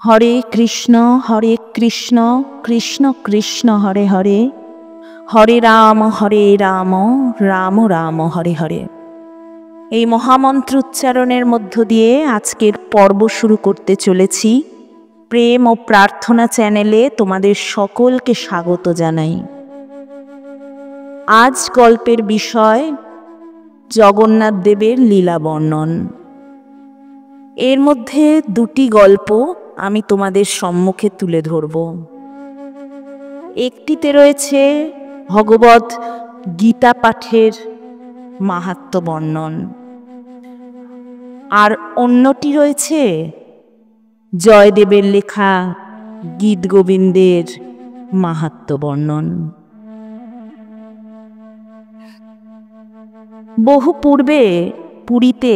হরে কৃষ্ণ কৃষ্ণ কৃষ্ণ হরে হরে, হরে রাম রাম রাম হরে হরে। এই মহামন্ত্র উচ্চারণের মধ্য দিয়ে আজকের পর্ব শুরু করতে চলেছি। প্রেম ও প্রার্থনা চ্যানেলে তোমাদের সকলকে স্বাগত জানাই। আজ গল্পের বিষয় জগন্নাথ দেবের লীলা বর্ণন। এর মধ্যে দুটি গল্প আমি তোমাদের সম্মুখে তুলে ধরব। একটিতে রয়েছে ভগবত গীতা পাঠের মাহাত্ম্য বর্ণন, আর অন্যটি রয়েছে জয়দেবের লেখা গীত গোবিন্দের মাহাত্ম্য বর্ণন। বহু পূর্বে পুরীতে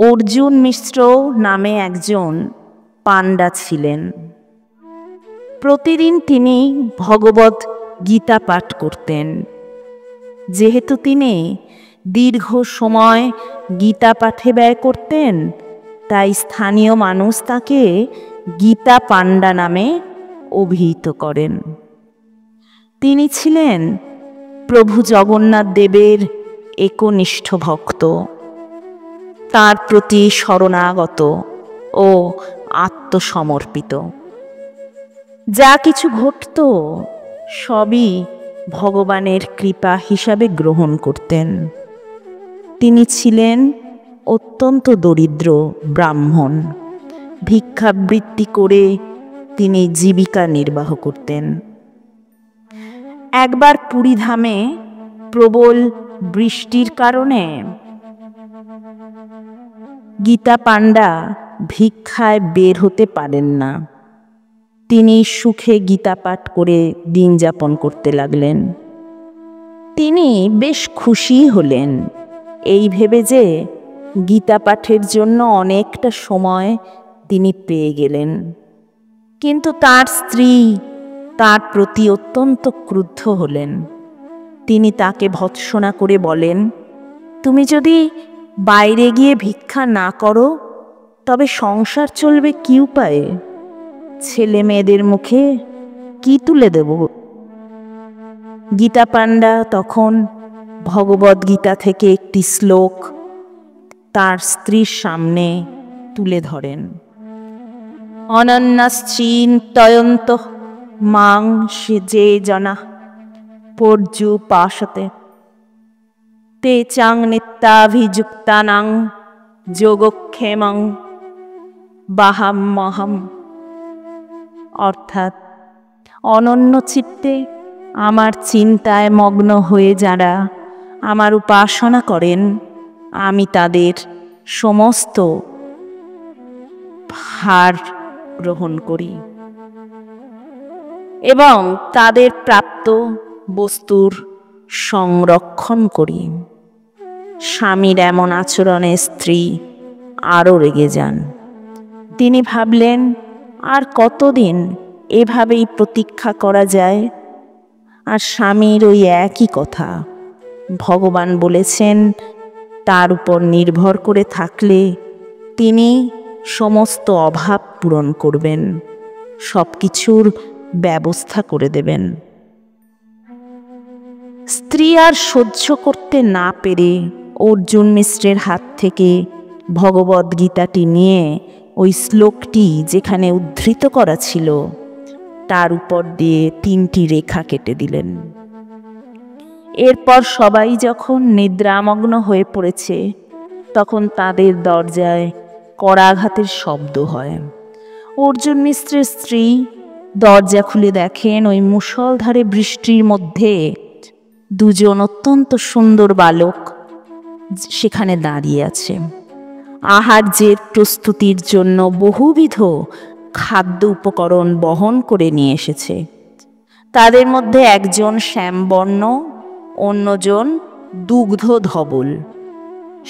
অর্জুন মিশ্র নামে একজন পাণ্ডা ছিলেন। প্রতিদিন তিনি ভগবত গীতা পাঠ করতেন। যেহেতু তিনি দীর্ঘ সময় গীতা পাঠে ব্যয় করতেন, তাই স্থানীয় মানুষ তাকে গীতা পাণ্ডা নামে অভিহিত করেন। তিনি ছিলেন প্রভু জগন্নাথ দেবের একনিষ্ঠ ভক্ত, তার প্রতি শরণাগত ও আত্মসমর্পিত। যা কিছু ঘটত সবই ভগবানের কৃপা হিসাবে গ্রহণ করতেন। তিনি ছিলেন অত্যন্ত দরিদ্র ব্রাহ্মণ। ভিক্ষাবৃত্তি করে তিনি জীবিকা নির্বাহ করতেন। একবার পুরীধামে প্রবল বৃষ্টির কারণে গীতা পাণ্ডা ভিক্ষায় বের হতে পারেন না। তিনি সুখে গীতা পাঠ করে দিন যাপন করতে লাগলেন। তিনি বেশ খুশি হলেন, এই ভেবে যে গীতা পাঠের জন্য অনেকটা সময় তিনি পেয়ে গেলেন। কিন্তু তার স্ত্রী তার প্রতি অত্যন্ত ক্রুদ্ধ হলেন। তিনি তাকে ভৎসনা করে বলেন, তুমি যদি বাইরে গিয়ে ভিক্ষা না করো তবে সংসার চলবে কি উপায়ে? ছেলে মেয়েদের মুখে কি তুলে দেব? গীতা পাণ্ডা তখন ভগবদ গীতা থেকে একটি শ্লোক তার স্ত্রীর সামনে তুলে ধরেন। অনন্যাশ্চিন্তয়ন্ত মাং যে জনা পর্যুপাসতে তে চাং নিত্যাভিযুক্তানাং যোগক্ষেমং বাহাম্যহম। অর্থাৎ, অনন্য চিত্তে আমার চিন্তায় মগ্ন হয়ে যারা আমার উপাসনা করেন, আমি তাদের সমস্ত ভার গ্রহণ করি এবং তাদের প্রাপ্ত বস্তুর সংরক্ষণ করি। স্বামীর এমন আচরণে স্ত্রী আরও রেগে যান। তিনি ভাবলেন, আর কতদিন এভাবেই প্রতীক্ষা করা যায়? আর স্বামীর ওই একই কথা। ভগবান বলেছেন, তার উপর নির্ভর করে থাকলে তিনি সমস্ত অভাব পূরণ করবেন, সব কিছুর ব্যবস্থা করে দেবেন। স্ত্রী আর সহ্য করতে না পেরে অর্জুন মিশ্রের হাত থেকে ভগবদ গীতাটি নিয়ে ওই শ্লোকটি যেখানে উদ্ধৃত করা ছিল তার উপর দিয়ে 3টি রেখা কেটে দিলেন। এরপর সবাই যখন নিদ্রামগ্ন হয়ে পড়েছে, তখন তাদের দরজায় করাঘাতের শব্দ হয়। অর্জুন মিশ্রের স্ত্রী দরজা খুলে দেখেন ওই মুষলধারে বৃষ্টির মধ্যে দুজন অত্যন্ত সুন্দর বালক সেখানে দাঁড়িয়ে আছে। আহার্যের প্রস্তুতির জন্য বহুবিধ খাদ্য উপকরণ বহন করে নিয়ে এসেছে। তাদের মধ্যে একজন শ্যামবর্ণ, অন্যজন দুগ্ধ ধবল।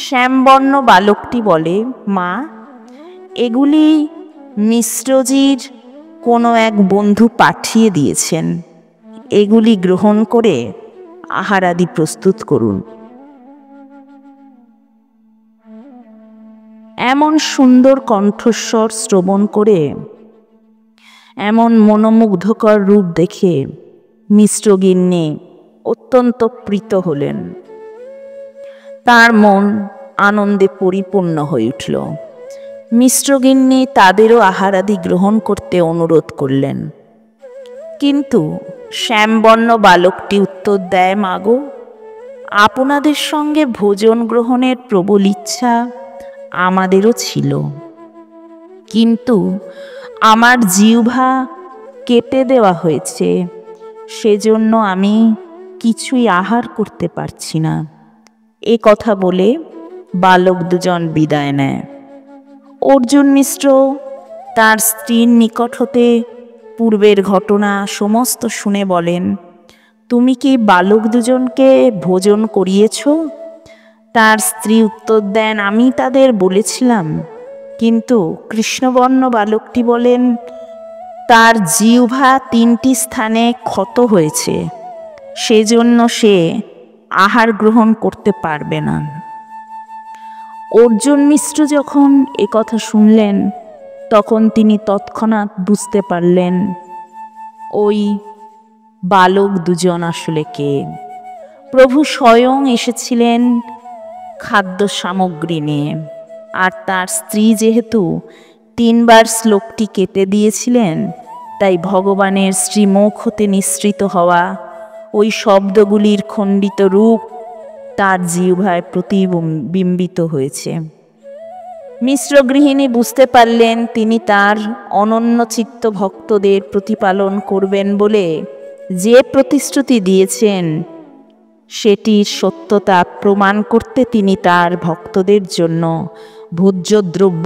শ্যামবর্ণ বালকটি বলে, মা, এগুলি মিশ্রজির কোনো এক বন্ধু পাঠিয়ে দিয়েছেন, এগুলি গ্রহণ করে আহার আদি প্রস্তুত করুন। এমন সুন্দর কণ্ঠস্বর শ্রবণ করে এমন মনোমুগ্ধকর রূপ দেখে মিশ্র গিন্নি অত্যন্ত প্রীত হলেন। তার মন আনন্দে পরিপূর্ণ হয়ে উঠল। মিশ্র গিন্নি তাদেরও আহারাদি গ্রহণ করতে অনুরোধ করলেন, কিন্তু শ্যামবর্ণ বালকটি উত্তর দেয়, মাগো, আপনাদের সঙ্গে ভোজন গ্রহণের প্রবল ইচ্ছা আমাদেরও ছিল, কিন্তু আমার জিহ্বা কেটে দেওয়া হয়েছে, সেজন্য আমি কিছুই আহার করতে পারছি না। এ কথা বলে বালক দুজন বিদায় নেয়। অর্জুন মিশ্র তার স্ত্রীর নিকট হতে পূর্বের ঘটনা সমস্ত শুনে বলেন, তুমি কি বালক দুজনকে ভোজন করিয়েছ? তার স্ত্রী উত্তর দেন, আমি তাদের বলেছিলাম, কিন্তু কৃষ্ণবর্ণ বালকটি বলেন, তার জিহ্বা 3টি স্থানে ক্ষত হয়েছে, সেজন্য সে আহার গ্রহণ করতে পারবে না। অর্জুন মিশ্র যখন কথা শুনলেন, তখন তিনি তৎক্ষণাৎ বুঝতে পারলেন ওই বালক দুজন আসলে কে। প্রভু স্বয়ং এসেছিলেন খাদ্য সামগ্রী নিয়ে, আর তার স্ত্রী যেহেতু 3বার শ্লোকটি কেটে দিয়েছিলেন, তাই ভগবানের শ্রীমুখ হতে নিঃসৃত হওয়া ওই শব্দগুলির খণ্ডিত রূপ তার জিহ্বায় প্রতিবিম্বিত হয়েছে। মিশ্র গৃহিণী বুঝতে পারলেন তিনি তার অনন্যচিত্ত ভক্তদের প্রতিপালন করবেন বলে যে প্রতিশ্রুতি দিয়েছেন সেটির সত্যতা প্রমাণ করতে তিনি তার ভক্তদের জন্য ভোজ্যদ্রব্য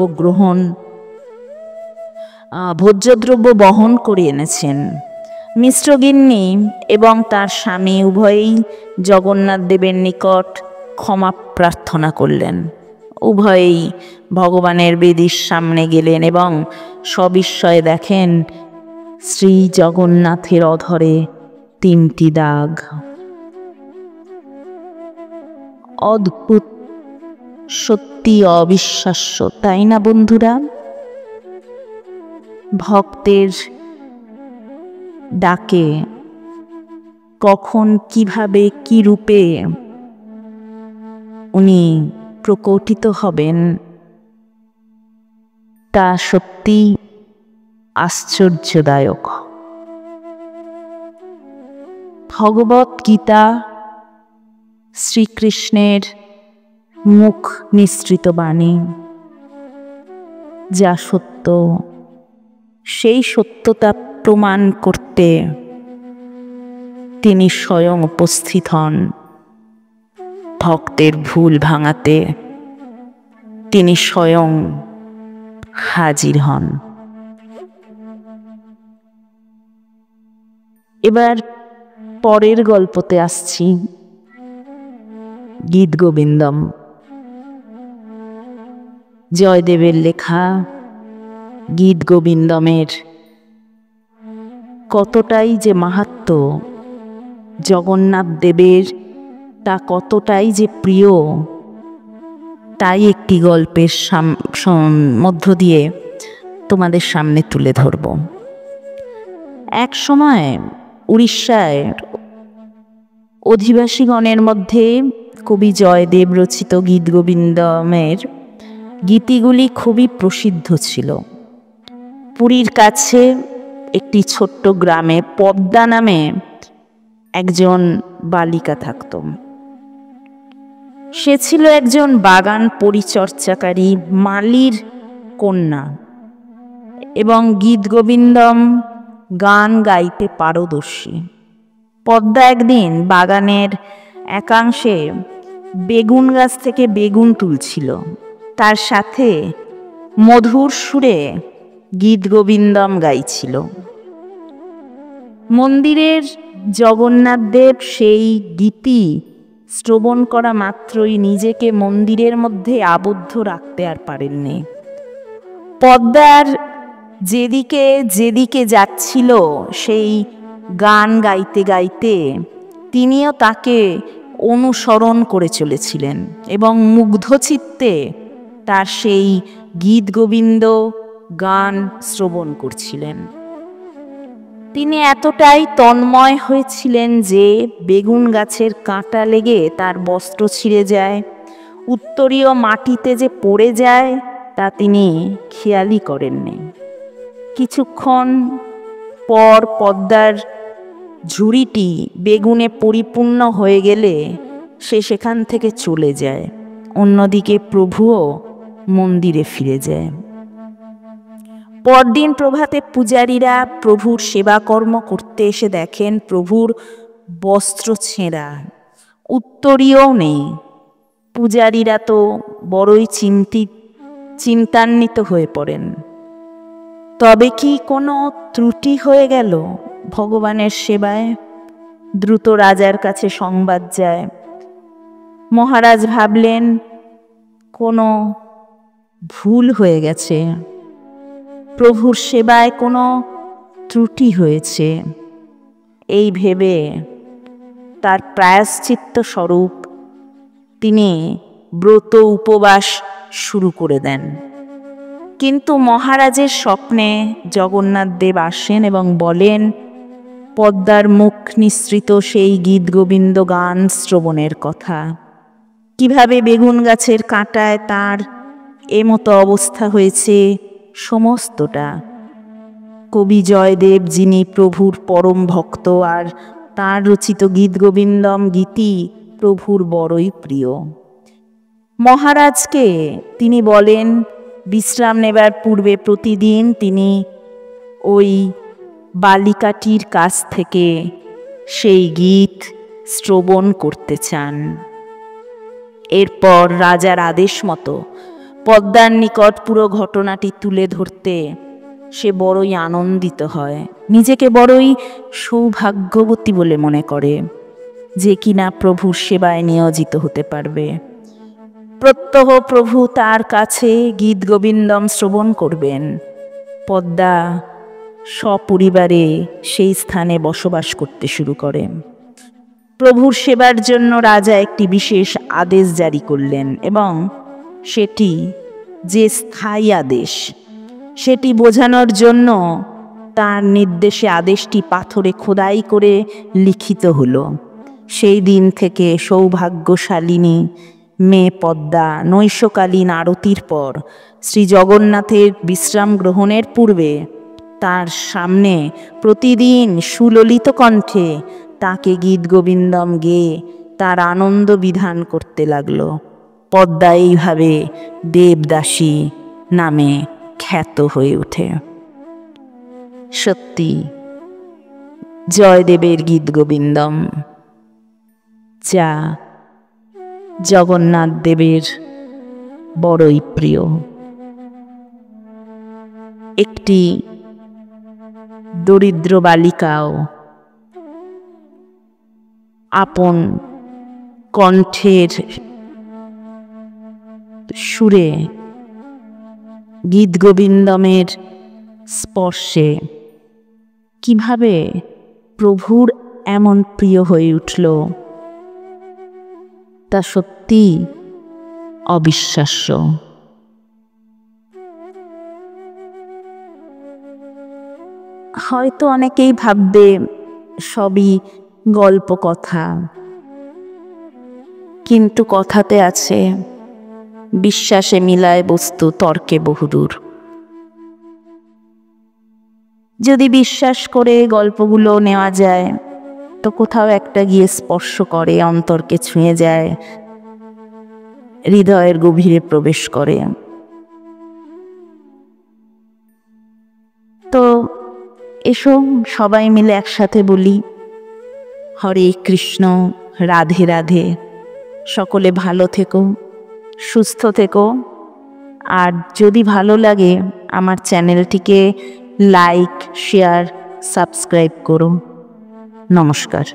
বহন করে এনেছেন। মিশ্র গিন্নি এবং তার স্বামী উভয়েই জগন্নাথ দেবের নিকট ক্ষমা প্রার্থনা করলেন। উভয়েই ভগবানের বেদির সামনে গেলেন এবং সবিস্ময়ে দেখেন শ্রী জগন্নাথের অধরে 3টি দাগ। অদ্ভুত, সত্যি অবিশ্বাস্য, তাই না বন্ধুরা? ভক্তের ডাকে কখন, কিভাবে, কি রূপে উনি প্রকটিত হবেন তা সত্যি আশ্চর্যদায়ক। ভগবত গীতা শ্রীকৃষ্ণের মুখ নিঃসৃত বাণী, যা সত্য, সেই সত্যতা প্রমাণ করতে তিনি স্বয়ং উপস্থিত হন। ভক্তের ভুল ভাঙাতে তিনি স্বয়ং হাজির হন। এবার পরের গল্পতে আসছি, গীত গোবিন্দম। জয়দেবের লেখা গীত গোবিন্দমের কতটাই যে মাহাত্ম্য, জগন্নাথ দেবের তা কতটাই যে প্রিয়, তাই একটি গল্পের মধ্য দিয়ে তোমাদের সামনে তুলে ধরব। এক সময় উড়িষ্যার অধিবাসীগণের মধ্যে কবি জয়দেব রচিত গীত গোবিন্দমের গীতিগুলি খুবই প্রসিদ্ধ ছিল। পুরীর কাছে একটি ছোট্ট গ্রামে পদ্মা নামে একজন বালিকা থাকত। সে ছিল একজন বাগান পরিচর্যাকারী মালির কন্যা এবং গীত গোবিন্দম গান গাইতে পারদর্শী। পদ্মা একদিন বাগানের একাংশে বেগুন গাছ থেকে বেগুন তুলছিল, তার সাথে মধুর সুরে গীত গোবিন্দম গাইছিল। মন্দিরের জগন্নাথ দেব সেই গীতি শ্রবণ করা মাত্রই নিজেকে মন্দিরের মধ্যে আবদ্ধ রাখতে আর পারেননি। পদ্মার যেদিকে যেদিকে যাচ্ছিল সেই গান গাইতে গাইতে তিনিও তাকে অনুসরণ করে চলেছিলেন এবং মুগ্ধ চিত্তে তার সেই গীত গোবিন্দ গান শ্রবণ করছিলেন। তিনি এতটাই তন্ময় হয়েছিলেন যে বেগুন গাছের কাঁটা লেগে তার বস্ত্র ছিঁড়ে যায়, উত্তরীয় মাটিতে যে পড়ে যায় তা তিনি খেয়ালই করেননি। কিছুক্ষণ পর পদ্মার ঝুড়িটি বেগুনে পরিপূর্ণ হয়ে গেলে সে সেখান থেকে চলে যায়। অন্যদিকে প্রভুও মন্দিরে ফিরে যায়। পরদিন প্রভাতে পূজারীরা প্রভুর সেবাকর্ম করতে এসে দেখেন প্রভুর বস্ত্র ছেঁড়া, উত্তরীয়ও নেই। পূজারীরা তো বড়ই চিন্তান্বিত হয়ে পড়েন। তবে কি কোনো ত্রুটি হয়ে গেল ভগবানের সেবায়? দ্রুত রাজার কাছে সংবাদ যায়। মহারাজ ভাবলেন কোনো ভুল হয়ে গেছে, প্রভুর সেবায় কোনো ত্রুটি হয়েছে। এই ভেবে তার প্রায়শ্চিত্ত স্বরূপ তিনি ব্রত উপবাস শুরু করে দেন। কিন্তু মহারাজের স্বপ্নে জগন্নাথ দেব আসেন এবং বলেন পদ্মার মুখ নিঃসৃত সেই গীত গোবিন্দ গান শ্রবণের কথা। কিভাবে বেগুন গাছের কাঁটায় তার এমতো অবস্থা হয়েছে সমস্তটা কবি জয়দেব, যিনি প্রভুর পরম ভক্ত, আর তার রচিত গীত গোবিন্দম গীতি প্রভুর বড়ই প্রিয়। মহারাজকে তিনি বলেন বিশ্রাম নেবার পূর্বে প্রতিদিন তিনি ওই বালিকাটির কাছ থেকে সেই গীত শ্রবণ করতে চান। এরপর রাজার আদেশ মতো পদ্মার নিকট পুরো ঘটনাটি তুলে ধরতে সে বড়ই আনন্দিত হয়। নিজেকে বড়ই সৌভাগ্যবতী বলে মনে করে যে কিনা প্রভুর সেবায় নিয়োজিত হতে পারবে। প্রত্যহ প্রভু তার কাছে গীত গোবিন্দম শ্রবণ করবেন। পদ্মা সপরিবারে সেই স্থানে বসবাস করতে শুরু করে। প্রভুর সেবার জন্য রাজা একটি বিশেষ আদেশ জারি করলেন এবং সেটি যে স্থায়ী আদেশ সেটি বোঝানোর জন্য তার নির্দেশে আদেশটি পাথরে খোদাই করে লিখিত হলো। সেই দিন থেকে সৌভাগ্যশালিনী মেয়ে পদ্মা নৈশকালীন আরতির পর শ্রী জগন্নাথের বিশ্রাম গ্রহণের পূর্বে তার সামনে প্রতিদিন সুললিত কণ্ঠে তাকে গীত গোবিন্দম গেয়ে তার আনন্দ বিধান করতে লাগল। পদ্মা এইভাবে দেবদাসী নামে খ্যাত হয়ে ওঠে। সত্যি জয়দেবের গীত গোবিন্দম, যা জগন্নাথ দেবের বড়ই প্রিয়। একটি দরিদ্র বালিকাও আপন কণ্ঠের সুরে গীত গোবিন্দমের স্পর্শে কিভাবে প্রভুর এমন প্রিয় হয়ে উঠল তা সত্যি অবিশ্বাস্য। হয়তো অনেকেই ভাববে সবই গল্প কথা, কিন্তু কথাতে আছে বিশ্বাসে মিলায় বস্তু তর্কে বহুদূর। যদি বিশ্বাস করে গল্পগুলো নেওয়া যায় তো কোথাও একটা গিয়ে স্পর্শ করে, অন্তরকে ছুঁয়ে যায়, হৃদয়ের গভীরে প্রবেশ করে। তো এসব সবাই মিলে একসাথে বলি হরে কৃষ্ণ, রাধে রাধে। সকলে ভালো থেকো, সুস্থ থেকো। আর যদি ভালো লাগে আমার চ্যানেলটিকে লাইক, শেয়ার, সাবস্ক্রাইব করো। নমস্কার।